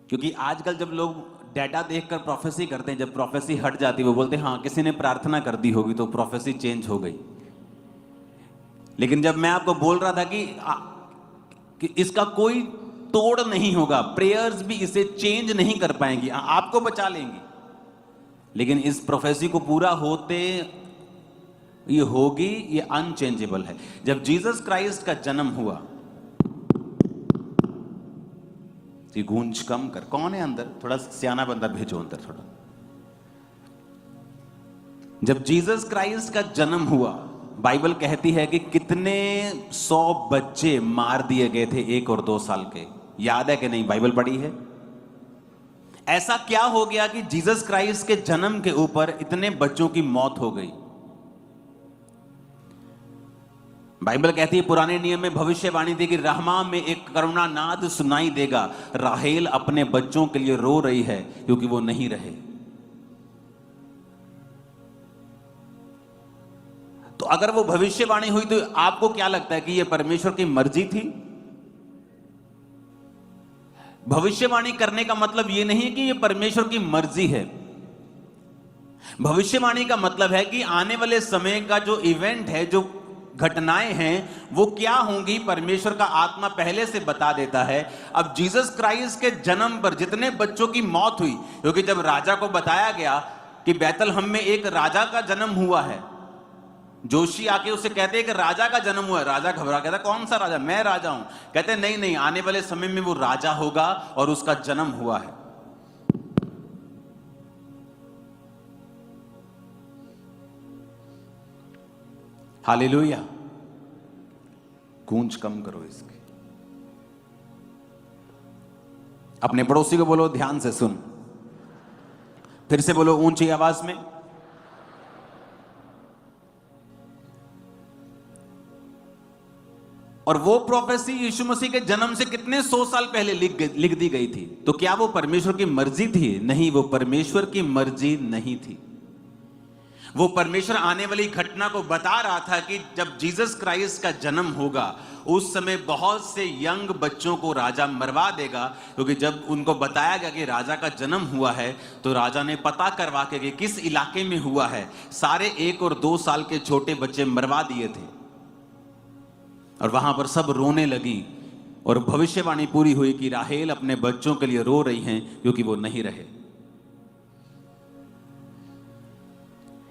क्योंकि आजकल जब लोग डाटा देखकर प्रोफेसी करते हैं, जब प्रोफेसी हट जाती है वो बोलते हैं हाँ किसी ने प्रार्थना कर दी होगी तो प्रोफेसी चेंज हो गई। लेकिन जब मैं आपको बोल रहा था कि इसका कोई तोड़ नहीं होगा, प्रेयर्स भी इसे चेंज नहीं कर पाएंगी, आपको बचा लेंगी, लेकिन इस प्रोफेसी को पूरा होते ये होगी, ये अनचेंजेबल है। जब जीसस क्राइस्ट का जन्म हुआ, ये गूंज कम कर, कौन है अंदर? थोड़ा सियाना बंदा भेजो अंदर थोड़ा। जब जीसस क्राइस्ट का जन्म हुआ, बाइबल कहती है कि कितने 100 बच्चे मार दिए गए थे 1 और 2 साल के। याद है कि नहीं? बाइबल पढ़ी है। ऐसा क्या हो गया कि जीसस क्राइस्ट के जन्म के ऊपर इतने बच्चों की मौत हो गई? बाइबल कहती है पुराने नियम में भविष्यवाणी थी कि रहमा में एक करुणा नाद सुनाई देगा, राहेल अपने बच्चों के लिए रो रही है क्योंकि वो नहीं रहे। तो अगर वो भविष्यवाणी हुई तो आपको क्या लगता है कि ये परमेश्वर की मर्जी थी? भविष्यवाणी करने का मतलब ये नहीं कि ये परमेश्वर की मर्जी है। भविष्यवाणी का मतलब है कि आने वाले समय का जो इवेंट है, जो घटनाएं हैं, वो क्या होंगी, परमेश्वर का आत्मा पहले से बता देता है। अब जीसस क्राइस्ट के जन्म पर जितने बच्चों की मौत हुई, क्योंकि जब राजा को बताया गया कि बैतलहम में एक राजा का जन्म हुआ है, जोशी आके उसे कहते हैं कि राजा का जन्म हुआ है। राजा घबरा, कहता कौन सा राजा? मैं राजा हूं। कहते नहीं नहीं, आने वाले समय में वो राजा होगा और उसका जन्म हुआ है। हालेलुया। गूंज कम करो इसकी। अपने पड़ोसी को बोलो ध्यान से सुन। फिर से बोलो ऊंची आवाज में। और वो प्रोफेसी यीशु मसीह के जन्म से कितने 100 साल पहले लिख दी गई थी। तो क्या वो परमेश्वर की मर्जी थी? नहीं, वो परमेश्वर की मर्जी नहीं थी। वो परमेश्वर आने वाली घटना को बता रहा था कि जब जीसस क्राइस्ट का जन्म होगा उस समय बहुत से यंग बच्चों को राजा मरवा देगा। क्योंकि जब उनको बताया गया कि राजा का जन्म हुआ है तो राजा ने पता करवा के कि किस इलाके में हुआ है, सारे 1 और 2 साल के छोटे बच्चे मरवा दिए थे। और वहां पर सब रोने लगी और भविष्यवाणी पूरी हुई कि राहेल अपने बच्चों के लिए रो रही हैं क्योंकि वो नहीं रहे।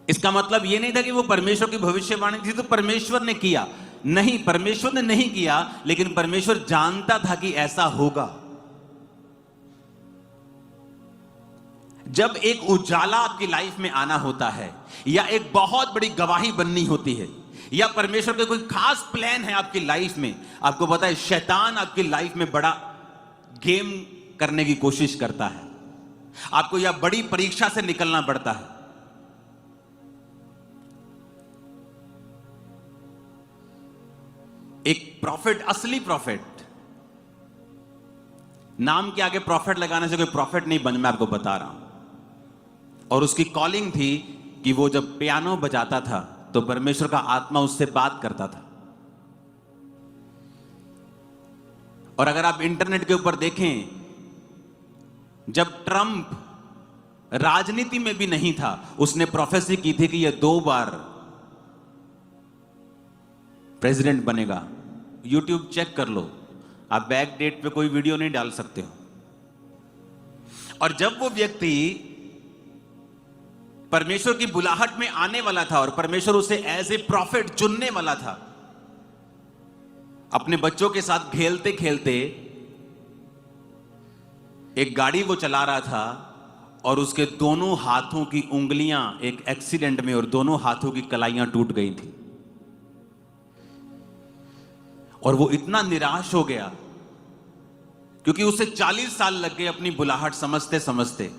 इसका मतलब यह नहीं था कि वो परमेश्वर की भविष्यवाणी थी तो परमेश्वर ने किया। नहीं, परमेश्वर ने नहीं किया, लेकिन परमेश्वर जानता था कि ऐसा होगा। जब एक उजाला आपकी लाइफ में आना होता है, या एक बहुत बड़ी गवाही बननी होती है, या परमेश्वर का कोई खास प्लान है आपकी लाइफ में, आपको पता है शैतान आपकी लाइफ में बड़ा गेम करने की कोशिश करता है। आपको यह बड़ी परीक्षा से निकलना पड़ता है। एक प्रॉफिट, असली प्रॉफिट, नाम के आगे प्रॉफिट लगाने से कोई प्रॉफिट नहीं बन, मैं आपको बता रहा हूं। और उसकी कॉलिंग थी कि वो जब पियानो बजाता था तो परमेश्वर का आत्मा उससे बात करता था। और अगर आप इंटरनेट के ऊपर देखें, जब ट्रंप राजनीति में भी नहीं था, उसने प्रोफेसी की थी कि यह 2 बार प्रेसिडेंट बनेगा। यूट्यूब चेक कर लो, आप बैक डेट पे कोई वीडियो नहीं डाल सकते हो। और जब वो व्यक्ति परमेश्वर की बुलाहट में आने वाला था और परमेश्वर उसे एज ए प्रॉफिट चुनने वाला था, अपने बच्चों के साथ खेलते खेलते एक गाड़ी वो चला रहा था और उसके दोनों हाथों की उंगलियां एक एक्सीडेंट में और दोनों हाथों की कलाइयां टूट गई थी। और वो इतना निराश हो गया क्योंकि उसे 40 साल लग गए अपनी बुलाहट समझते समझते।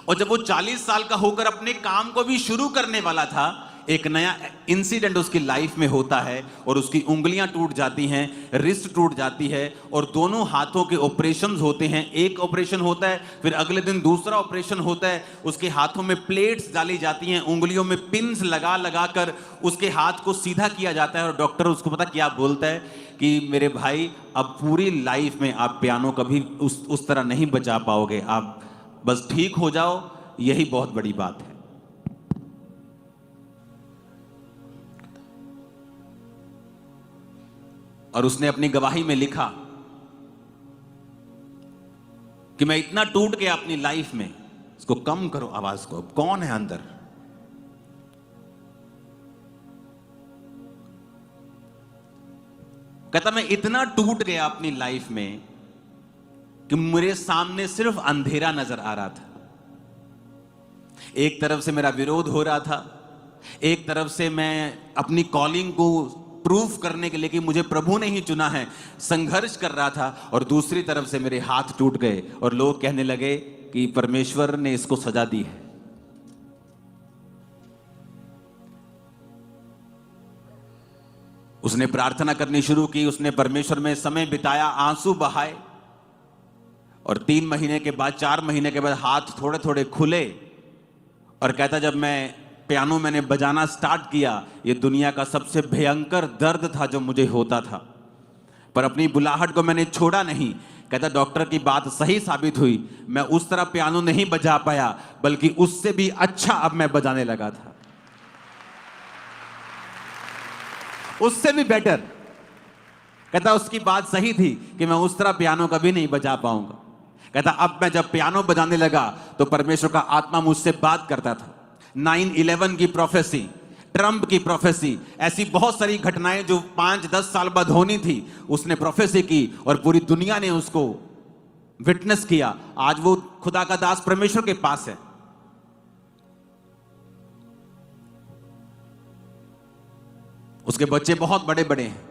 और जब वो 40 साल का होकर अपने काम को भी शुरू करने वाला था, एक नया इंसिडेंट उसकी लाइफ में होता है और उसकी उंगलियां टूट जाती हैं, रिस्ट टूट जाती है और दोनों हाथों के ऑपरेशंस होते हैं। एक ऑपरेशन होता है, फिर अगले दिन दूसरा ऑपरेशन होता है। उसके हाथों में प्लेट्स डाली जाती हैं, उंगलियों में पिन्स लगा लगा कर उसके हाथ को सीधा किया जाता है। और डॉक्टर उसको पता क्या बोलता है कि मेरे भाई अब पूरी लाइफ में आप पियानो कभी उस तरह नहीं बजा पाओगे, आप बस ठीक हो जाओ, यही बहुत बड़ी बात है। और उसने अपनी गवाही में लिखा कि मैं इतना टूट गया अपनी लाइफ में। इसको कम करो आवाज को, अब कौन है अंदर? कहता मैं इतना टूट गया अपनी लाइफ में कि मेरे सामने सिर्फ अंधेरा नजर आ रहा था। एक तरफ से मेरा विरोध हो रहा था, एक तरफ से मैं अपनी कॉलिंग को प्रूफ करने के लिए कि मुझे प्रभु ने ही चुना है संघर्ष कर रहा था, और दूसरी तरफ से मेरे हाथ टूट गए और लोग कहने लगे कि परमेश्वर ने इसको सजा दी है। उसने प्रार्थना करनी शुरू की, उसने परमेश्वर में समय बिताया, आंसू बहाए, और 3 महीने के बाद 4 महीने के बाद हाथ थोड़े थोड़े खुले। और कहता जब मैं पियानो मैंने बजाना स्टार्ट किया, ये दुनिया का सबसे भयंकर दर्द था जो मुझे होता था, पर अपनी बुलाहट को मैंने छोड़ा नहीं। कहता डॉक्टर की बात सही साबित हुई, मैं उस तरह पियानो नहीं बजा पाया, बल्कि उससे भी अच्छा अब मैं बजाने लगा था, उससे भी बेटर। कहता उसकी बात सही थी कि मैं उस तरह पियानो कभी नहीं बजा पाऊंगा। कहता अब मैं जब पियानो बजाने लगा तो परमेश्वर का आत्मा मुझसे बात करता था। 9/11 की प्रोफेसी, ट्रंप की प्रोफेसी, ऐसी बहुत सारी घटनाएं जो 5-10 साल बाद होनी थी, उसने प्रोफेसी की और पूरी दुनिया ने उसको विटनेस किया। आज वो खुदा का दास परमेश्वर के पास है। उसके बच्चे बहुत बड़े बड़े हैं।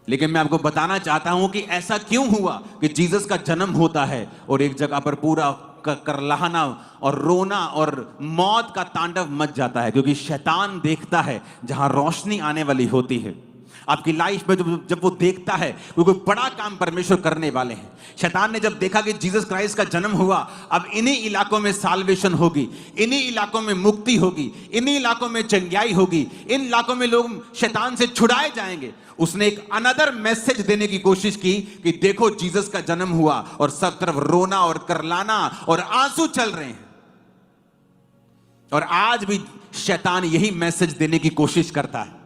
लेकिन मैं आपको बताना चाहता हूं कि ऐसा क्यों हुआ कि जीसस का जन्म होता है और एक जगह पर पूरा करलाहना और रोना और मौत का तांडव मच जाता है, क्योंकि शैतान देखता है जहां रोशनी आने वाली होती है। आपकी लाइफ में जब वो देखता है क्योंकि बड़ा काम परमेश्वर करने वाले हैं। शैतान ने जब देखा कि जीसस क्राइस्ट का जन्म हुआ, अब इन्हीं इलाकों में साल्वेशन होगी, इन्हीं इलाकों में मुक्ति होगी, इन्हीं इलाकों में चंगाई होगी, इन इलाकों में लोग शैतान से छुड़ाए जाएंगे। उसने एक अनदर मैसेज देने की कोशिश की कि देखो जीसस का जन्म हुआ, और सब तरफ रोना और करलाना और आंसू चल रहे हैं। और आज भी शैतान यही मैसेज देने की कोशिश करता है।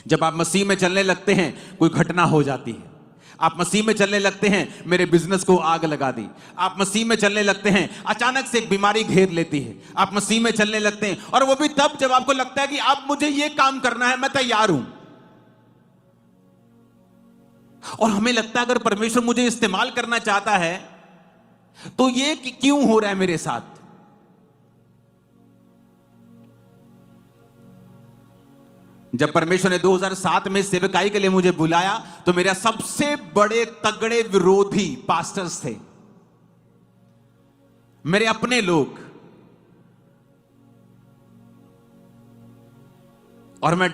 जब आप मसीह में चलने लगते हैं कोई घटना हो जाती है, आप मसीह में चलने लगते हैं मेरे बिजनेस को आग लगा दी, आप मसीह में चलने लगते हैं अचानक से एक बीमारी घेर लेती है, आप मसीह में चलने लगते हैं, और वो भी तब जब आपको लगता है कि अब मुझे ये काम करना है, मैं तैयार हूं। और हमें लगता है अगर परमेश्वर मुझे इस्तेमाल करना चाहता है तो ये क्यों हो रहा है मेरे साथ। जब परमेश्वर ने 2007 में सेवकाई के लिए मुझे बुलाया तो मेरे सबसे बड़े तगड़े विरोधी पास्टर्स थे, मेरे अपने लोग। और मैं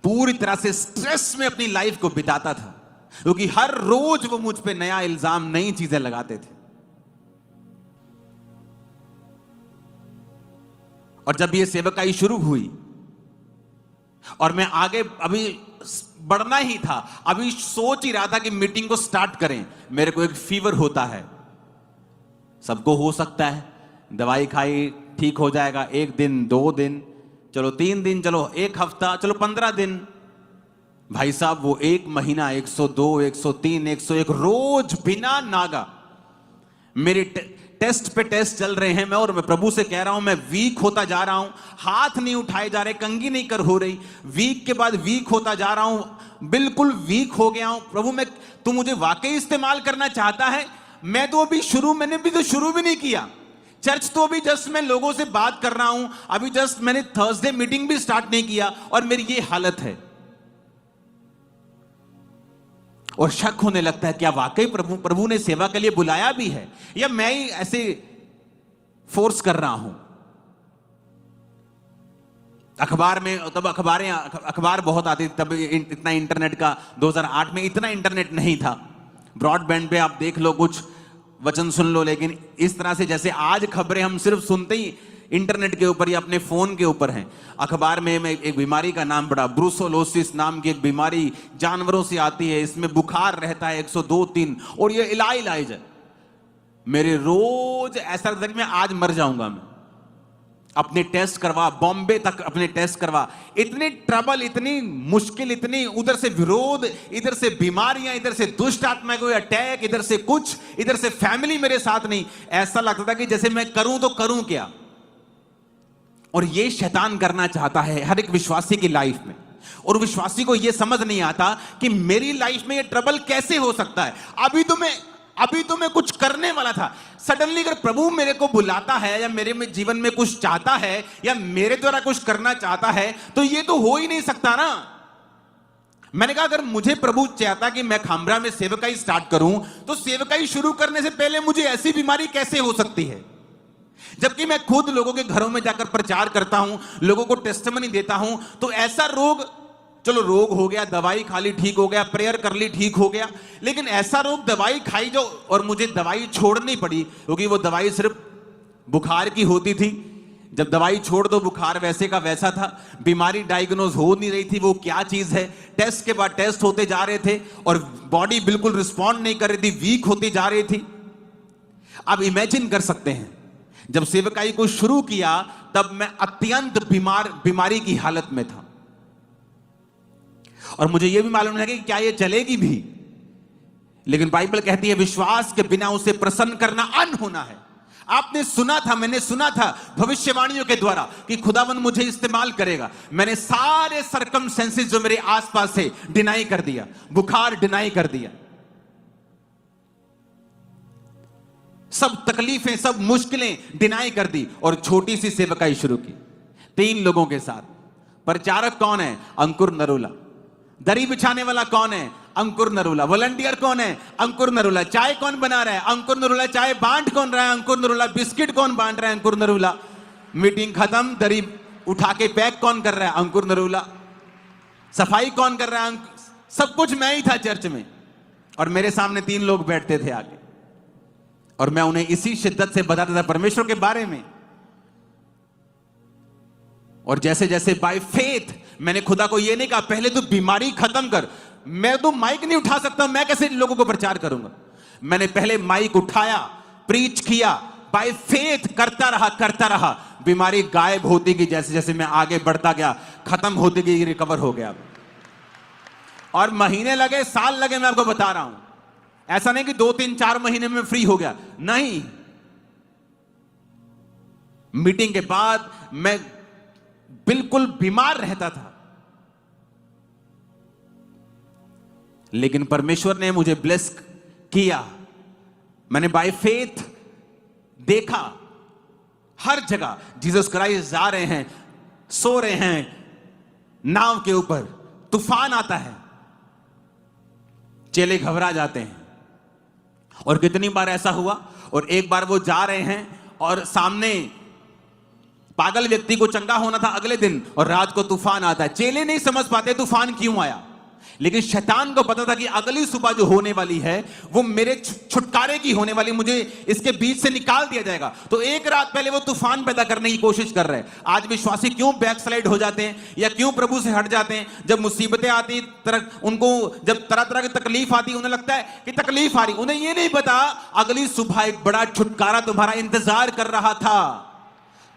पूरी तरह से स्ट्रेस में अपनी लाइफ को बिताता था, क्योंकि हर रोज वो मुझ पे नया इल्जाम, नई चीजें लगाते थे। और जब ये सेवकाई शुरू हुई और मैं आगे अभी बढ़ना ही था, अभी सोच ही रहा था कि मीटिंग को स्टार्ट करें, मेरे को एक फीवर होता है। सबको हो सकता है, दवाई खाई ठीक हो जाएगा, 1 दिन 2 दिन, चलो 3 दिन, चलो 1 हफ्ता, चलो 15 दिन। भाई साहब वो 1 महीना, 102, 103, 101 रोज बिना नागा मेरे टेस्ट पे टेस्ट चल रहे हैं। और मैं प्रभु से कह रहा हूं मैं वीक होता जा रहा हूं, हाथ नहीं उठाए जा रहे, कंघी नहीं कर हो रही, वीक के बाद वीक होता जा रहा हूं, बिल्कुल वीक हो गया हूं। प्रभु मैं, तू मुझे वाकई इस्तेमाल करना चाहता है? मैं तो अभी मैंने भी तो शुरू भी नहीं किया, चर्च तो अभी जस्ट मैं लोगों से बात कर रहा हूं, अभी जस्ट मैंने थर्सडे मीटिंग भी स्टार्ट नहीं किया और मेरी ये हालत है। और शक होने लगता है क्या वाकई प्रभु ने सेवा के लिए बुलाया भी है, या मैं ही ऐसे फोर्स कर रहा हूं। अखबार में तब अखबार बहुत आती थी, तब इतना इंटरनेट का 2008 में इतना इंटरनेट नहीं था। ब्रॉडबैंड पे आप देख लो, कुछ वचन सुन लो, लेकिन इस तरह से जैसे आज खबरें हम सिर्फ सुनते ही इंटरनेट के ऊपर या अपने फोन के ऊपर हैं। अखबार में मैं एक बीमारी का नाम पढ़ा, ब्रूसोलोसिस नाम की एक बीमारी जानवरों से आती है, इसमें बुखार रहता है 102-3 और ये इलाज है। मेरे रोज ऐसा लगता है कि मैं आज मर जाऊंगा। मैं अपने टेस्ट करवा, बॉम्बे तक अपने टेस्ट करवा, इतनी ट्रबल, इतनी मुश्किल, इतनी उधर से विरोध, इधर से बीमारियां, इधर से दुष्ट आत्मा कोई अटैक, इधर से कुछ, इधर से फैमिली मेरे साथ नहीं। ऐसा लगता था कि जैसे मैं करूं तो करूं क्या। और ये शैतान करना चाहता है हर एक विश्वासी की लाइफ में, और विश्वासी को ये समझ नहीं आता कि मेरी लाइफ में ये ट्रबल कैसे हो सकता है। अभी तो मैं कुछ करने वाला था, सडनली अगर प्रभु मेरे को बुलाता है या मेरे में जीवन में कुछ चाहता है या मेरे द्वारा कुछ करना चाहता है, तो ये तो हो ही नहीं सकता ना। मैंने कहा अगर मुझे प्रभु चाहता कि मैं खामरा में सेवकाई स्टार्ट करूं, तो सेवकाई शुरू करने से पहले मुझे ऐसी बीमारी कैसे हो सकती है, जबकि मैं खुद लोगों के घरों में जाकर प्रचार करता हूं, लोगों को टेस्टिमनी देता हूं। तो ऐसा रोग, चलो रोग हो गया, दवाई खा ली ठीक हो गया, प्रेयर कर ली ठीक हो गया, लेकिन ऐसा रोग दवाई खाई जो और मुझे दवाई छोड़नी पड़ी, क्योंकि वो दवाई सिर्फ बुखार की होती थी। जब दवाई छोड़ दो बुखार वैसे का वैसा था, बीमारी डायग्नोज हो नहीं रही थी, वो क्या चीज है। टेस्ट के बाद टेस्ट होते जा रहे थे और बॉडी बिल्कुल रिस्पॉन्ड नहीं कर रही थी, वीक होती जा रही थी। अब इमेजिन कर सकते हैं जब सेवकाई को शुरू किया तब मैं अत्यंत बीमारी की हालत में था, और मुझे यह भी मालूम है कि क्या यह चलेगी भी। लेकिन बाइबल कहती है विश्वास के बिना उसे प्रसन्न करना अन होना है। आपने सुना था, मैंने सुना था भविष्यवाणियों के द्वारा कि खुदावन मुझे इस्तेमाल करेगा। मैंने सारे सरकमस्टेंसेस जो मेरे आसपास थे डिनाई कर दिया, बुखार डिनाई कर दिया, सब तकलीफें, सब मुश्किलें डिनाई कर दी, और छोटी सी सेवकाई शुरू की 3 लोगों के साथ। प्रचारक कौन है? अंकुर नरूला। दरी बिछाने वाला कौन है? अंकुर नरूला। वॉलंटियर कौन है? अंकुर नरूला। चाय कौन बना रहा है? अंकुर नरूला। चाय बांट कौन रहा है? अंकुर नरूला। बिस्किट कौन बांट रहा है? अंकुर नरूला। मीटिंग खत्म, दरी उठा के पैक कौन कर रहा है? अंकुर नरूला। सफाई कौन कर रहा है? सब कुछ मैं ही था चर्च में, और मेरे सामने 3 लोग बैठते थे आगे, और मैं उन्हें इसी शिद्दत से बताता था परमेश्वर के बारे में। और जैसे जैसे बाय फेथ मैंने खुदा को यह नहीं कहा पहले तू बीमारी खत्म कर, मैं तो माइक नहीं उठा सकता, मैं कैसे लोगों को प्रचार करूंगा। मैंने पहले माइक उठाया, प्रीच किया, बाय फेथ करता रहा, बीमारी गायब होती गई। जैसे जैसे मैं आगे बढ़ता गया, खत्म होती गई, रिकवर हो गया। और महीने लगे, साल लगे, मैं आपको बता रहा हूं। ऐसा नहीं कि 2-3-4 महीने में फ्री हो गया, नहीं। मीटिंग के बाद मैं बिल्कुल बीमार रहता था, लेकिन परमेश्वर ने मुझे ब्लेस किया। मैंने बाय फेथ देखा हर जगह जीसस क्राइस्ट जा रहे हैं, सो रहे हैं नाव के ऊपर, तूफान आता है, चेले घबरा जाते हैं। और कितनी बार ऐसा हुआ। और एक बार वो जा रहे हैं और सामने पागल व्यक्ति को चंगा होना था अगले दिन, और रात को तूफान आता है। चेले नहीं समझ पाते तूफान क्यों आया, लेकिन शैतान को पता था कि अगली सुबह जो होने वाली है वो मेरे छुटकारे की होने वाली, मुझे इसके बीच से निकाल दिया जाएगा। तो एक रात पहले वो तूफान पैदा करने की कोशिश कर रहे हैं। आज विश्वासी क्यों बैकस्लाइड हो जाते हैं या क्यों प्रभु से हट जाते हैं? जब मुसीबतें आती, उनको जब तरह तरह की तकलीफ आती, उन्हें लगता है कि तकलीफ आ रही, उन्हें ये नहीं पता अगली सुबह एक बड़ा छुटकारा तुम्हारा इंतजार कर रहा था।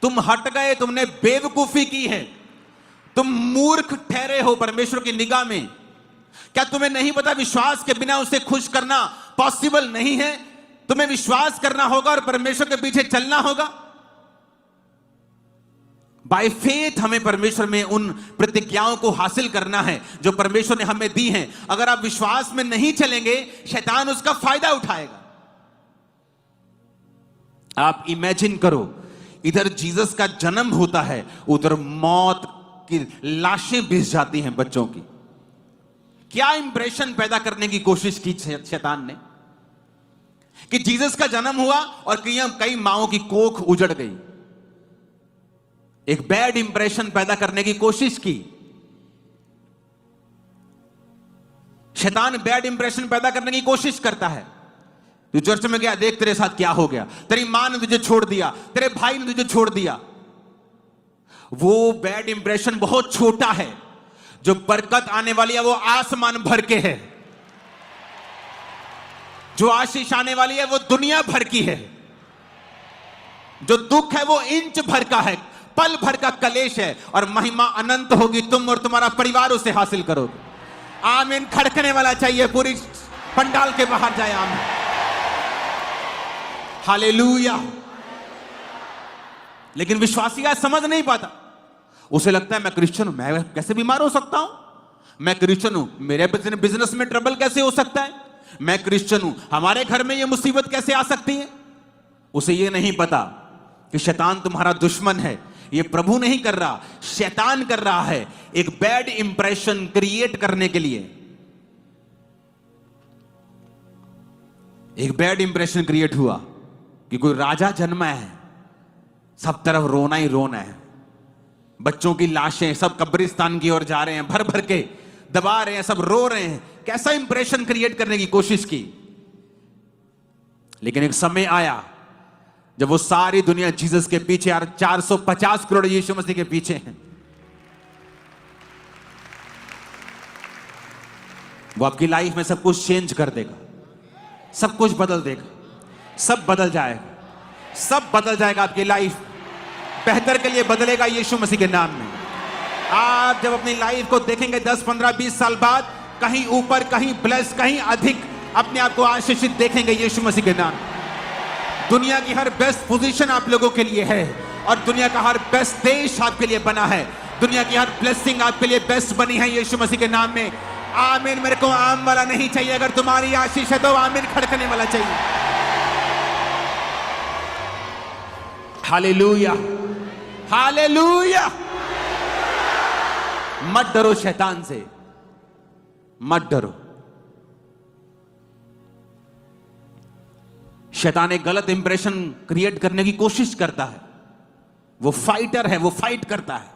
तुम हट गए, तुमने बेवकूफी की है, तुम मूर्ख ठहरे हो परमेश्वर की निगाह में। क्या तुम्हें नहीं पता विश्वास के बिना उसे खुश करना पॉसिबल नहीं है? तुम्हें विश्वास करना होगा और परमेश्वर के पीछे चलना होगा। बाय फेथ हमें परमेश्वर में उन प्रतिज्ञाओं को हासिल करना है जो परमेश्वर ने हमें दी हैं। अगर आप विश्वास में नहीं चलेंगे, शैतान उसका फायदा उठाएगा। आप इमेजिन करो, इधर जीसस का जन्म होता है, उधर मौत की लाशें बिछ जाती हैं बच्चों की। क्या इंप्रेशन पैदा करने की कोशिश की शैतान ने कि जीसस का जन्म हुआ और कई माओं की कोख उजड़ गई। एक बैड इंप्रेशन पैदा करने की कोशिश की। शैतान बैड इंप्रेशन पैदा करने की कोशिश करता है। तू चर्च में गया, देख तेरे साथ क्या हो गया, तेरी मां ने तुझे छोड़ दिया, तेरे भाई ने तुझे छोड़ दिया, वो बैड इंप्रेशन बहुत छोटा है, जो बरकत आने वाली है वो आसमान भर के है, जो आशीष आने वाली है वो दुनिया भर की है, जो दुख है वो इंच भर का है, पल भर का कलेश है, और महिमा अनंत होगी, तुम और तुम्हारा परिवार उसे हासिल करोगे। आमीन खड़कने वाला चाहिए, पूरी पंडाल के बाहर जाए आमीन। हालेलुया। लेकिन विश्वासी आज समझ नहीं पाता, उसे लगता है मैं क्रिश्चियन हूं, मैं कैसे बीमार हो सकता हूं, मैं क्रिश्चियन हूं, मेरे बिजनेस में ट्रबल कैसे हो सकता है, मैं क्रिश्चियन हूं, हमारे घर में यह मुसीबत कैसे आ सकती है। उसे यह नहीं पता कि शैतान तुम्हारा दुश्मन है, यह प्रभु नहीं कर रहा, शैतान कर रहा है, एक बैड इंप्रेशन क्रिएट करने के लिए। एक बैड इंप्रेशन क्रिएट हुआ कि कोई राजा जन्मा है, सब तरफ रोना ही रोना है, बच्चों की लाशें सब कब्रिस्तान की ओर जा रहे हैं, भर भर के दबा रहे हैं, सब रो रहे हैं, कैसा इंप्रेशन क्रिएट करने की कोशिश की। लेकिन एक समय आया जब वो सारी दुनिया जीसस के पीछे, यार 450 करोड़ यीशु मसीह के पीछे हैं, वो आपकी लाइफ में सब कुछ चेंज कर देगा, सब कुछ बदल देगा, सब बदल जाएगा, सब बदल जाएगा, आपकी लाइफ बेहतर के लिए बदलेगा यीशु मसीह के नाम में। आप जब अपनी लाइफ को देखेंगे 10, 15, 20 साल बाद, कहीं ऊपर, कहीं ब्लेस, कहीं अधिक अपने आप को आशीषित देखेंगे यीशु मसीह के नाम। दुनिया की हर बेस्ट पोजीशन आप लोगों के लिए है, और दुनिया का हर बेस्ट देश आपके लिए बना है, दुनिया की हर ब्लेसिंग आपके लिए बेस्ट बनी है यीशु मसीह के नाम में। आमीन। मेरे को आम वाला नहीं चाहिए, अगर तुम्हारी आशीष है तो आमीन खड़कने वाला चाहिए। Hallelujah, hallelujah. मत डरो शैतान से, मत डरो। शैतान एक गलत इंप्रेशन क्रिएट करने की कोशिश करता है, वो फाइटर है, वो फाइट करता है।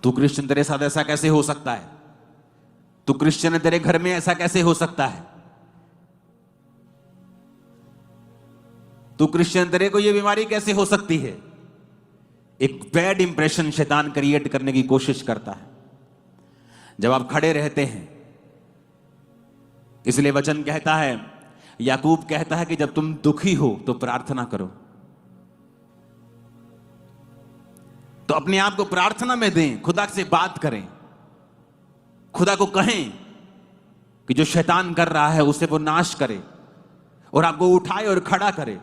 तू क्रिश्चियन, तेरे साथ ऐसा कैसे हो सकता है, तू क्रिश्चियन है, तेरे घर में ऐसा कैसे हो सकता है, तू क्रिश्चियन, तेरे को यह बीमारी कैसे हो सकती है। एक बैड इंप्रेशन शैतान क्रिएट करने की कोशिश करता है जब आप खड़े रहते हैं। इसलिए वचन कहता है, याकूब कहता है कि जब तुम दुखी हो तो प्रार्थना करो। तो अपने आप को प्रार्थना में दें, खुदा से बात करें, खुदा को कहें कि जो शैतान कर रहा है उसे वो नाश करे और आपको उठाए और खड़ा करे।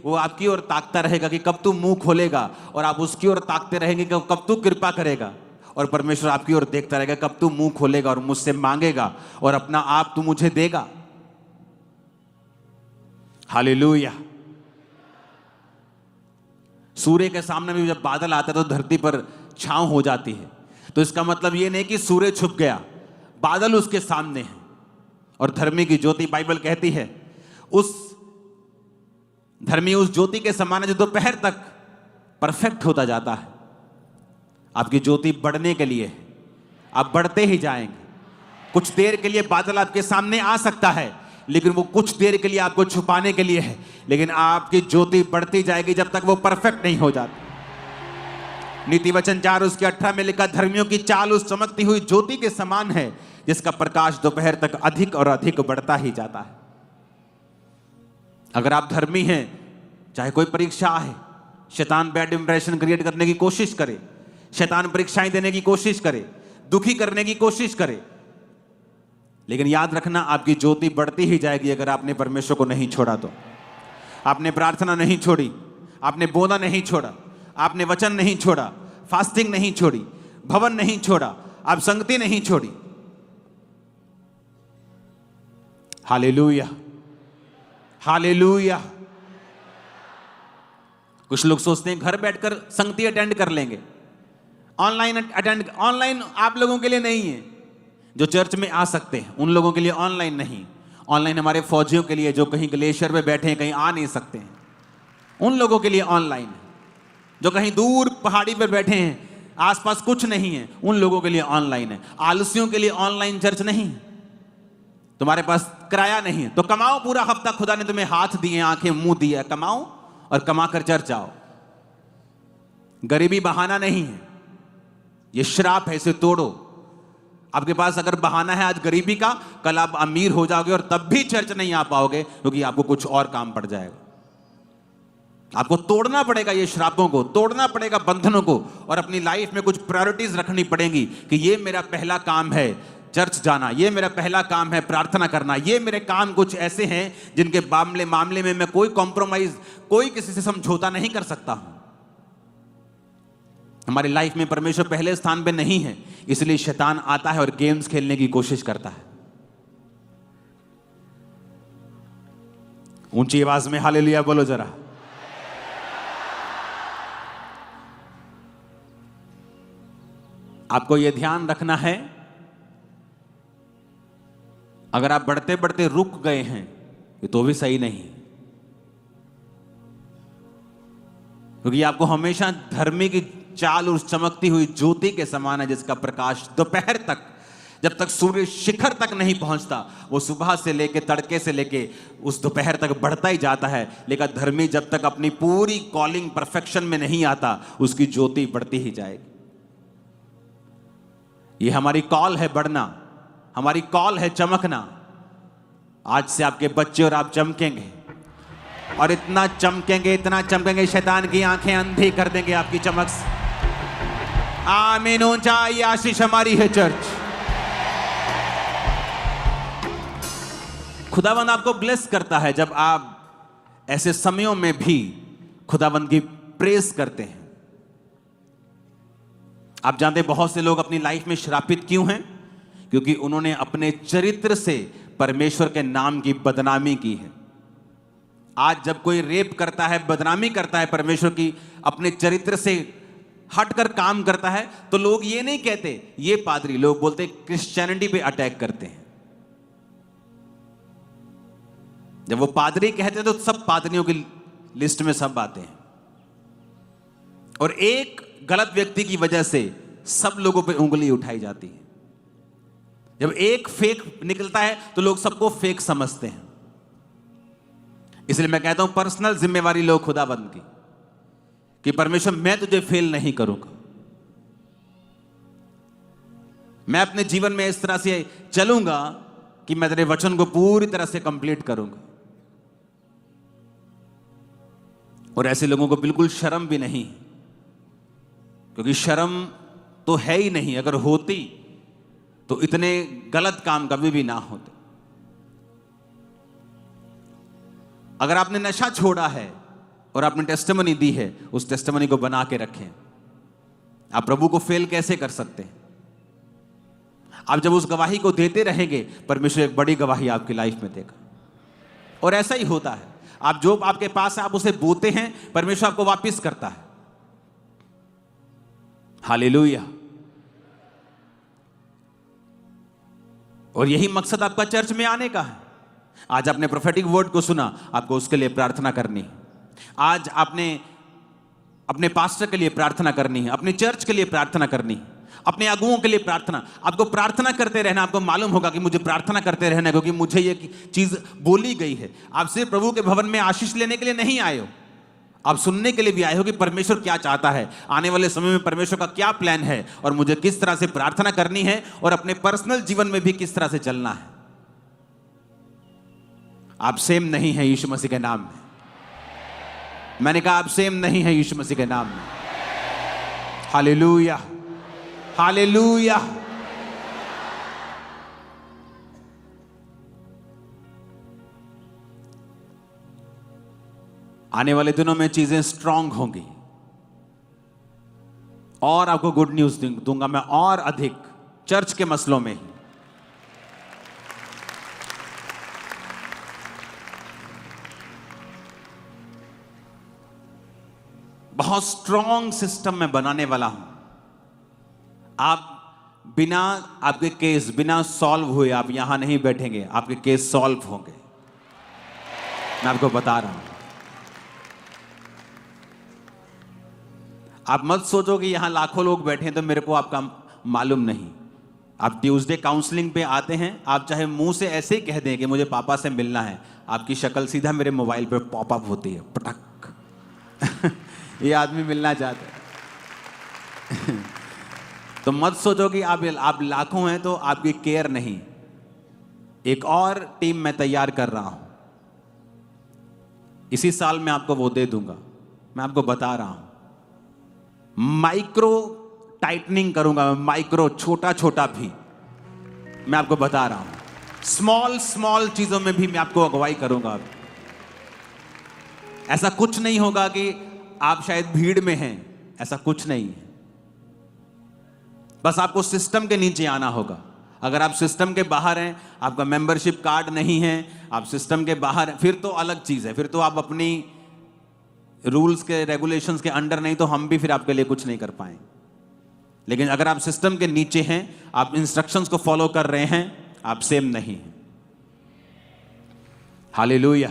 वो आपकी ओर ताकता रहेगा कि कब तू मुंह खोलेगा, और आप उसकी ओर ताकते रहेंगे कि कब तू कृपा करेगा, और परमेश्वर आपकी ओर देखता रहेगा कब तू मुंह खोलेगा और मुझसे मांगेगा और अपना आप तू मुझे देगा। हालेलुया। सूर्य के सामने भी जब बादल आता है तो धरती पर छांव हो जाती है, तो इसका मतलब यह नहीं कि सूर्य छुप गया, बादल उसके सामने है। और धर्मी की ज्योति, बाइबल कहती है, उस धर्मी उस ज्योति के समान है जो दोपहर तक परफेक्ट होता जाता है। आपकी ज्योति बढ़ने के लिए आप बढ़ते ही जाएंगे। कुछ देर के लिए बादल आपके सामने आ सकता है, लेकिन वो कुछ देर के लिए आपको छुपाने के लिए है, लेकिन आपकी ज्योति बढ़ती जाएगी जब तक वो परफेक्ट नहीं हो जाती। नीति वचन 4 उसके 18 में लिखा, धर्मियों की चाल उस चमकती हुई ज्योति के समान है जिसका प्रकाश दोपहर तक अधिक और अधिक बढ़ता ही जाता है। अगर आप धर्मी हैं, चाहे कोई परीक्षा आए, शैतान बैड इंप्रेशन क्रिएट करने की कोशिश करे, शैतान परीक्षाएं देने की कोशिश करे, दुखी करने की कोशिश करे, लेकिन याद रखना आपकी ज्योति बढ़ती ही जाएगी अगर आपने परमेश्वर को नहीं छोड़ा तो। आपने प्रार्थना नहीं छोड़ी, आपने बोधा नहीं छोड़ा, आपने वचन नहीं छोड़ा, फास्टिंग नहीं छोड़ी, भवन नहीं छोड़ा, आप संगति नहीं छोड़ी। Hallelujah, hallelujah. कुछ लोग सोचते हैं घर बैठकर संगति अटेंड कर लेंगे, ऑनलाइन अटेंड, ऑनलाइन आप लोगों के लिए नहीं है। जो चर्च में आ सकते हैं उन लोगों के लिए ऑनलाइन नहीं, ऑनलाइन हमारे फौजियों के लिए जो कहीं ग्लेशियर पे बैठे हैं, कहीं आ नहीं सकते हैं, उन लोगों के लिए ऑनलाइन है। जो कहीं दूर पहाड़ी पर बैठे हैं, आसपास कुछ नहीं है, उन लोगों के लिए ऑनलाइन है। आलसियों के लिए ऑनलाइन चर्च नहीं है। तुम्हारे पास किराया नहीं है तो कमाओ पूरा हफ्ता, खुदा ने तुम्हें हाथ दिए, आंखें, मुंह दिया, कमाओ और कमा कर चर्च आओ। गरीबी बहाना नहीं है, ये श्राप है, इसे तोड़ो। आपके पास अगर बहाना है आज गरीबी का, कल आप अमीर हो जाओगे और तब भी चर्च नहीं आ पाओगे, क्योंकि आपको कुछ और काम पड़ जाएगा। आपको तोड़ना पड़ेगा ये श्रापों को, तोड़ना पड़ेगा बंधनों को, और अपनी लाइफ में कुछ प्रायोरिटीज रखनी पड़ेंगी कि ये मेरा पहला काम है चर्च जाना, ये मेरा पहला काम है प्रार्थना करना, ये मेरे काम कुछ ऐसे हैं जिनके मामले में मैं कोई कॉम्प्रोमाइज, कोई किसी से समझौता नहीं कर सकता हूं। हमारी लाइफ में परमेश्वर पहले स्थान पे नहीं है, इसलिए शैतान आता है और गेम्स खेलने की कोशिश करता है। ऊंची आवाज में हालेलुया बोलो जरा। आपको यह ध्यान रखना है, अगर आप बढ़ते बढ़ते रुक गए हैं ये तो भी सही नहीं, क्योंकि आपको हमेशा धर्मी की चाल उस चमकती हुई ज्योति के समान है जिसका प्रकाश दोपहर तक, जब तक सूर्य शिखर तक नहीं पहुंचता, वो सुबह से लेके तड़के से लेके उस दोपहर तक बढ़ता ही जाता है। लेकिन धर्मी जब तक अपनी पूरी कॉलिंग परफेक्शन में नहीं आता, उसकी ज्योति बढ़ती ही जाएगी। ये हमारी कॉल है बढ़ना, हमारी कॉल है चमकना। आज से आपके बच्चे और आप चमकेंगे, और इतना चमकेंगे शैतान की आंखें अंधी कर देंगे आपकी चमक से। आमीन। ऊंचाई आशीष हमारी है चर्च। खुदावंद आपको ब्लेस करता है जब आप ऐसे समयों में भी खुदावंद की प्रेज करते हैं। आप जानते हैं बहुत से लोग अपनी लाइफ में श्रापित क्यों हैं? क्योंकि उन्होंने अपने चरित्र से परमेश्वर के नाम की बदनामी की है। आज जब कोई रेप करता है, बदनामी करता है परमेश्वर की, अपने चरित्र से हटकर काम करता है, तो लोग ये नहीं कहते ये पादरी, लोग बोलते क्रिश्चियनिटी पे अटैक करते हैं। जब वो पादरी कहते हैं तो सब पादरियों की लिस्ट में सब आते हैं, और एक गलत व्यक्ति की वजह से सब लोगों पे उंगली उठाई जाती है। जब एक फेक निकलता है तो लोग सबको फेक समझते हैं। इसलिए मैं कहता हूं पर्सनल जिम्मेवारी लो खुदाबंद की, कि परमेश्वर मैं तुझे फेल नहीं करूंगा, मैं अपने जीवन में इस तरह से चलूंगा कि मैं तेरे वचन को पूरी तरह से कंप्लीट करूंगा। और ऐसे लोगों को बिल्कुल शर्म भी नहीं, क्योंकि शर्म तो है ही नहीं। अगर होती तो इतने गलत काम कभी भी ना होते। अगर आपने नशा छोड़ा है और आपने टेस्टिमनी दी है, उस टेस्टिमनी को बना के रखें। आप प्रभु को फेल कैसे कर सकते हैं? आप जब उस गवाही को देते रहेंगे, परमेश्वर एक बड़ी गवाही आपकी लाइफ में देगा। और ऐसा ही होता है, आप जो आपके पास है आप उसे बोते हैं, परमेश्वर आपको वापस करता है। हालेलुया। और यही मकसद आपका चर्च में आने का है। आज आपने प्रोफेटिक वर्ड को सुना, आपको उसके लिए प्रार्थना करनी है। आज आपने अपने पास्टर के लिए प्रार्थना करनी है, अपने चर्च के लिए प्रार्थना करनी है, अपने अगुओं के लिए प्रार्थना। आपको प्रार्थना करते रहना। आपको मालूम होगा कि मुझे प्रार्थना करते रहना, क्योंकि मुझे ये चीज बोली गई है। आप सिर्फ प्रभु के भवन में आशीष लेने के लिए नहीं आए हो, आप सुनने के लिए भी आए हो कि परमेश्वर क्या चाहता है, आने वाले समय में परमेश्वर का क्या प्लान है, और मुझे किस तरह से प्रार्थना करनी है, और अपने पर्सनल जीवन में भी किस तरह से चलना है। आप सेम नहीं है यीशु मसीह के नाम में। मैंने कहा आप सेम नहीं है यीशु मसीह के नाम में। Hallelujah, hallelujah. आने वाले दिनों में चीजें स्ट्रांग होंगी, और आपको गुड न्यूज दूंगा मैं, और अधिक चर्च के मसलों में ही। बहुत स्ट्रांग सिस्टम में बनाने वाला हूं। आप बिना आपके केस बिना सॉल्व हुए आप यहां नहीं बैठेंगे, आपके केस सॉल्व होंगे। मैं आपको बता रहा हूं। आप मत सोचो कि यहां लाखों लोग बैठे हैं तो मेरे को आपका मालूम नहीं। आप ट्यूसडे काउंसलिंग पे आते हैं, आप चाहे मुंह से ऐसे ही कह दें कि मुझे पापा से मिलना है, आपकी शक्ल सीधा मेरे मोबाइल पे पॉपअप होती है, पटक। ये आदमी मिलना चाहता है। तो मत सोचो कि आप लाखों हैं तो आपकी केयर नहीं। एक और टीम मैं तैयार कर रहा हूं, इसी साल मैं आपको वो दे दूंगा। मैं आपको बता रहा हूं, माइक्रो टाइटनिंग करूंगा, माइक्रो, छोटा छोटा भी मैं आपको बता रहा हूं। स्मॉल स्मॉल चीजों में भी मैं आपको अगुवाई करूंगा। ऐसा कुछ नहीं होगा कि आप शायद भीड़ में हैं, ऐसा कुछ नहीं है। बस आपको सिस्टम के नीचे आना होगा। अगर आप सिस्टम के बाहर हैं, आपका मेंबरशिप कार्ड नहीं है, आप सिस्टम के बाहर हैं, फिर तो अलग चीज है। फिर तो आप अपनी रूल्स के रेगुलेशंस के अंडर नहीं, तो हम भी फिर आपके लिए कुछ नहीं कर पाएंगे। लेकिन अगर आप सिस्टम के नीचे हैं, आप इंस्ट्रक्शंस को फॉलो कर रहे हैं, आप सेम नहीं हैं। हालेलुया।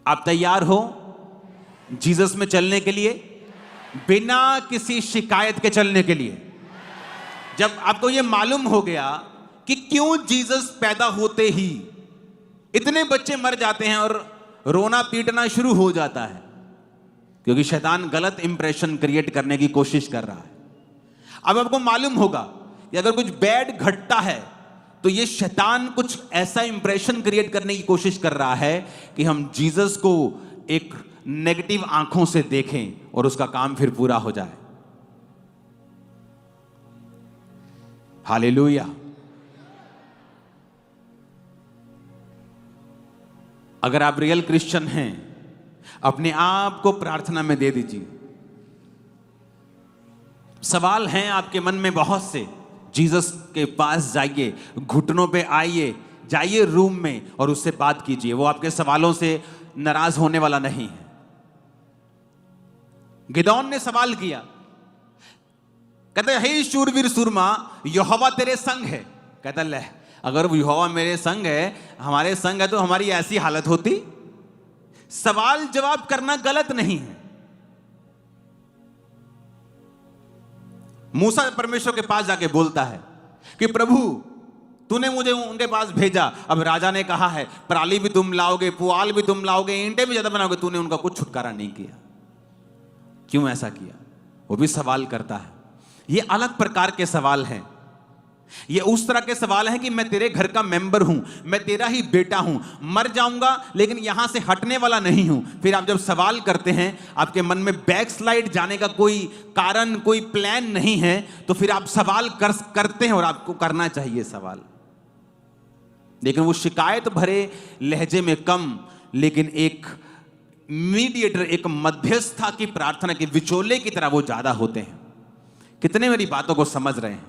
आप तैयार हो जीसस में चलने के लिए, बिना किसी शिकायत के चलने के लिए? जब आपको यह मालूम हो गया कि क्यों जीसस पैदा होते ही इतने बच्चे मर जाते हैं और रोना पीटना शुरू हो जाता है, क्योंकि शैतान गलत इंप्रेशन क्रिएट करने की कोशिश कर रहा है। अब आपको मालूम होगा कि अगर कुछ बैड घटता है तो ये शैतान कुछ ऐसा इंप्रेशन क्रिएट करने की कोशिश कर रहा है कि हम जीसस को एक नेगेटिव आंखों से देखें और उसका काम फिर पूरा हो जाए। हालेलुया। अगर आप रियल क्रिश्चियन हैं, अपने आप को प्रार्थना में दे दीजिए। सवाल हैं आपके मन में बहुत से, जीसस के पास जाइए, घुटनों पे आइए, जाइए रूम में और उससे बात कीजिए। वो आपके सवालों से नाराज होने वाला नहीं है। गिदौन ने सवाल किया, कहते हे शूरवीर सूरमा, यहोवा तेरे संग है। कहता ले, अगर यहोवा मेरे संग है, हमारे संग है, तो हमारी ऐसी हालत होती? सवाल जवाब करना गलत नहीं है। मूसा परमेश्वर के पास जाके बोलता है कि प्रभु तूने मुझे उनके पास भेजा, अब राजा ने कहा है पराली भी तुम लाओगे, पुआल भी तुम लाओगे, ईंटें भी ज्यादा बनाओगे, तूने उनका कुछ छुटकारा नहीं किया। क्यों ऐसा किया? वो भी सवाल करता है। ये अलग प्रकार के सवाल हैं। ये उस तरह के सवाल हैं कि मैं तेरे घर का मेंबर हूं, मैं तेरा ही बेटा हूं, मर जाऊंगा लेकिन यहां से हटने वाला नहीं हूं। फिर आप जब सवाल करते हैं, आपके मन में बैकस्लाइड जाने का कोई कारण, कोई प्लान नहीं है, तो फिर आप सवाल करते हैं और आपको करना चाहिए सवाल। लेकिन वो शिकायत भरे लहजे में कम, लेकिन एक मीडिएटर, एक मध्यस्था की प्रार्थना के विचोले की तरह वो ज्यादा होते हैं। कितने मेरी बातों को समझ रहे हैं?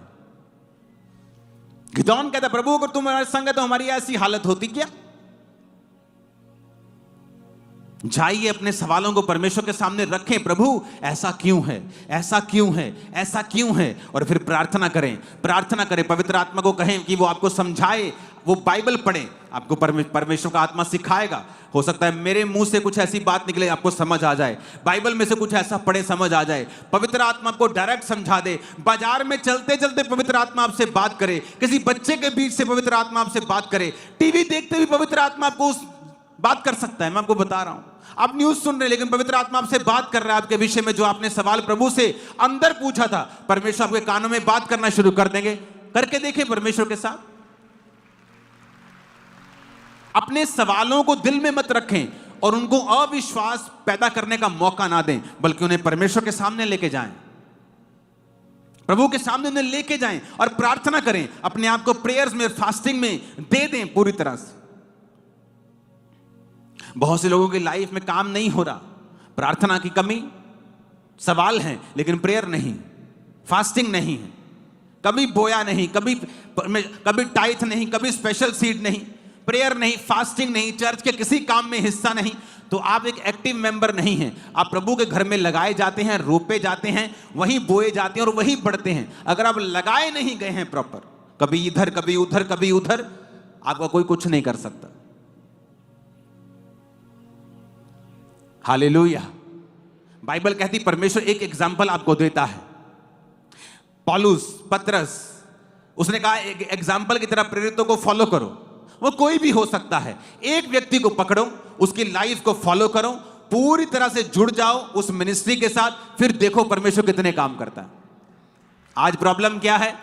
गिदौन कहता, प्रभु अगर तुम हमारे संग है तो हमारी ऐसी हालत होती क्या? जाइए अपने सवालों को परमेश्वर के सामने रखें, प्रभु ऐसा क्यों है, ऐसा क्यों है, ऐसा क्यों है, और फिर प्रार्थना करें। प्रार्थना करें, पवित्र आत्मा को कहें कि वो आपको समझाए। वो बाइबल पढ़ें, आपको परमेश्वर का आत्मा सिखाएगा। हो सकता है मेरे मुंह से कुछ ऐसी बात निकले आपको समझ आ जाए, बाइबल में से कुछ ऐसा पढ़े समझ आ जाए। पवित्र आत्मा आपको डायरेक्ट समझा दे। बाजार में चलते चलते पवित्र आत्मा आपसे बात करे, किसी बच्चे के बीच से पवित्र आत्मा आपसे बात करे, टीवी देखते हुए पवित्र आत्मा आपको बात कर सकता है। मैं आपको बता रहा हूं, आप न्यूज सुन रहे हैं लेकिन पवित्र आत्मा आपसे बात कर रहा है आपके विषय में, जो आपने सवाल प्रभु से अंदर पूछा था। परमेश्वर आपके कानों में बात करना शुरू कर देंगे। करके देखें परमेश्वर के साथ। अपने सवालों को दिल में मत रखें और उनको अविश्वास पैदा करने का मौका ना दें, बल्कि उन्हें परमेश्वर के सामने लेके जाएं, प्रभु के सामने उन्हें लेके जाएं और प्रार्थना करें। अपने आप को प्रेयर्स में, फास्टिंग में दे दें पूरी तरह से। बहुत से लोगों की लाइफ में काम नहीं हो रहा, प्रार्थना की कमी, सवाल हैं लेकिन प्रेयर नहीं, फास्टिंग नहीं है, कभी बोया नहीं, कभी टाइथ नहीं, कभी स्पेशल सीड नहीं, प्रेयर नहीं, फास्टिंग नहीं, चर्च के किसी काम में हिस्सा नहीं, तो आप एक एक्टिव मेंबर नहीं हैं। आप प्रभु के घर में लगाए जाते हैं, रोपे जाते हैं, वहीं बोए जाते हैं और वहीं बढ़ते हैं। अगर आप लगाए नहीं गए हैं प्रॉपर, कभी इधर कभी उधर कभी उधर, आपका कोई कुछ नहीं कर सकता। हालेलुया। बाइबल कहती, परमेश्वर एक एग्जाम्पल आपको देता है। पौलुस, पतरस, उसने कहा एक एग्जाम्पल की तरह प्रेरितों को फॉलो करो। वो कोई भी हो सकता है। एक व्यक्ति को पकड़ो, उसकी लाइफ को फॉलो करो, पूरी तरह से जुड़ जाओ उस मिनिस्ट्री के साथ, फिर देखो परमेश्वर कितने काम करता है। आज प्रॉब्लम क्या है?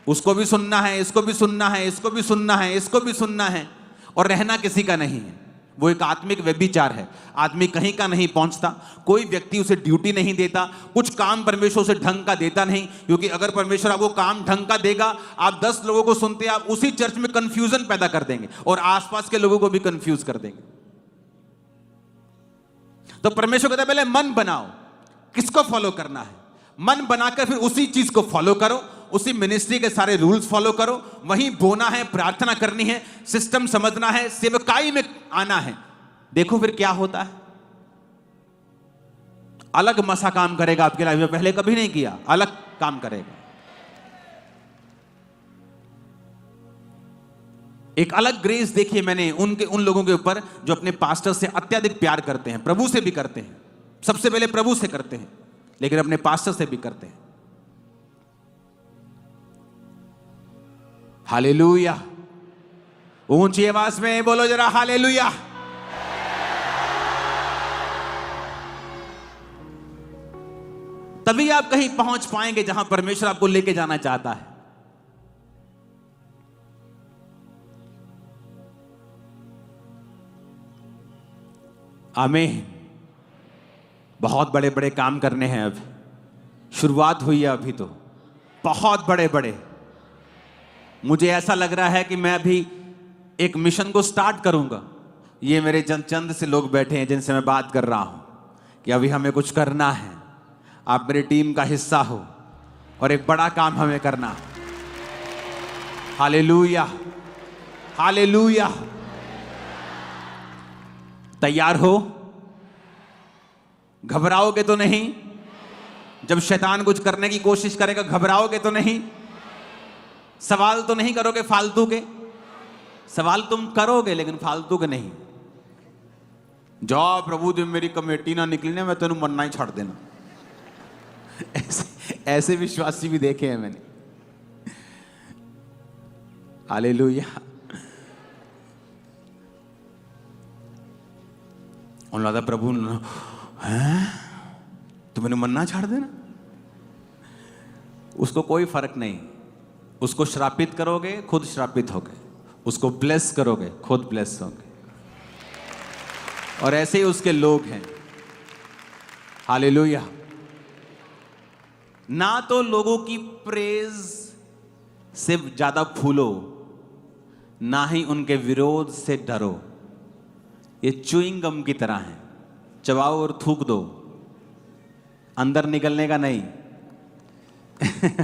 उसको भी सुनना है, इसको भी सुनना है, इसको भी सुनना है, इसको भी सुनना है, और रहना किसी का नहीं है। वो एक आत्मिक व्यभिचार है। आदमी कहीं का नहीं पहुंचता, कोई व्यक्ति उसे ड्यूटी नहीं देता, कुछ काम परमेश्वर उसे ढंग का देता नहीं, क्योंकि अगर परमेश्वर आपको काम ढंग का देगा, आप 10 लोगों को सुनते, आप उसी चर्च में कंफ्यूजन पैदा कर देंगे और आसपास के लोगों को भी कंफ्यूज कर देंगे। तो परमेश्वर कहता है पहले मन बनाओ, किसको फॉलो करना है, मन बनाकर फिर उसी चीज को फॉलो करो, उसी मिनिस्ट्री के सारे रूल्स फॉलो करो, वहीं बोना है, प्रार्थना करनी है, सिस्टम समझना है, सेवकाई में आना है। देखो फिर क्या होता है। अलग मसा काम करेगा आपके लाइफ में, पहले कभी नहीं किया, अलग काम करेगा। एक अलग ग्रेस देखिए मैंने उन लोगों के ऊपर जो अपने पास्टर से अत्यधिक प्यार करते हैं, प्रभु से भी करते हैं, सबसे पहले प्रभु से करते हैं, लेकिन अपने पास्टर से भी करते हैं। हालेलुया, ऊंची आवाज में बोलो जरा हालेलुया। तभी आप कहीं पहुंच पाएंगे जहां परमेश्वर आपको लेके जाना चाहता है। आमीन। बहुत बड़े बड़े काम करने हैं, अब शुरुआत हुई है, अभी तो बहुत बड़े बड़े। मुझे ऐसा लग रहा है कि मैं अभी एक मिशन को स्टार्ट करूंगा। ये मेरे चंद से लोग बैठे हैं जिनसे मैं बात कर रहा हूं कि अभी हमें कुछ करना है, आप मेरी टीम का हिस्सा हो और एक बड़ा काम हमें करना। Hallelujah, hallelujah. तैयार हो? घबराओगे तो नहीं? जब शैतान कुछ करने की कोशिश करेगा घबराओगे तो नहीं? सवाल तो नहीं करोगे फालतू के? सवाल तुम करोगे लेकिन फालतू के नहीं। जाओ प्रभु जब मेरी कमेटी ना निकली ना, मैं तेनू मरना ही छोड़ देना। ऐसे विश्वासी भी देखे हैं मैंने। हालेलुया। उन्होंने लगा प्रभु हैं तो मैंने मन्ना छाड़ देना। उसको कोई फर्क नहीं। उसको श्रापित करोगे खुद श्रापित होगे, उसको ब्लेस करोगे खुद ब्लेस होगे। और ऐसे ही उसके लोग हैं। हालेलुया। ना तो लोगों की प्रेज से ज्यादा फूलो, ना ही उनके विरोध से डरो। ये च्युइंग गम की तरह है, चबाओ और थूक दो, अंदर निकलने का नहीं।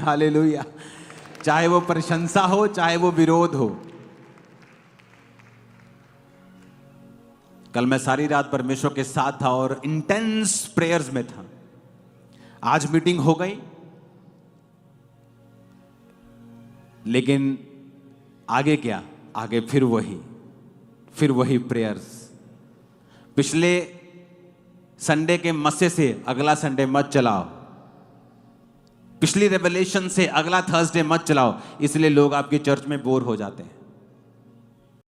हालेलुया। चाहे वो प्रशंसा हो चाहे वो विरोध हो। कल मैं सारी रात परमेश्वर के साथ था और इंटेंस प्रेयर्स में था। आज मीटिंग हो गई, लेकिन आगे क्या? आगे फिर वही प्रेयर्स। पिछले संडे के मस्से से अगला संडे मत चलाओ, पिछली रेवलेशन से अगला थर्सडे मत चलाओ, इसलिए लोग आपकी चर्च में बोर हो जाते हैं।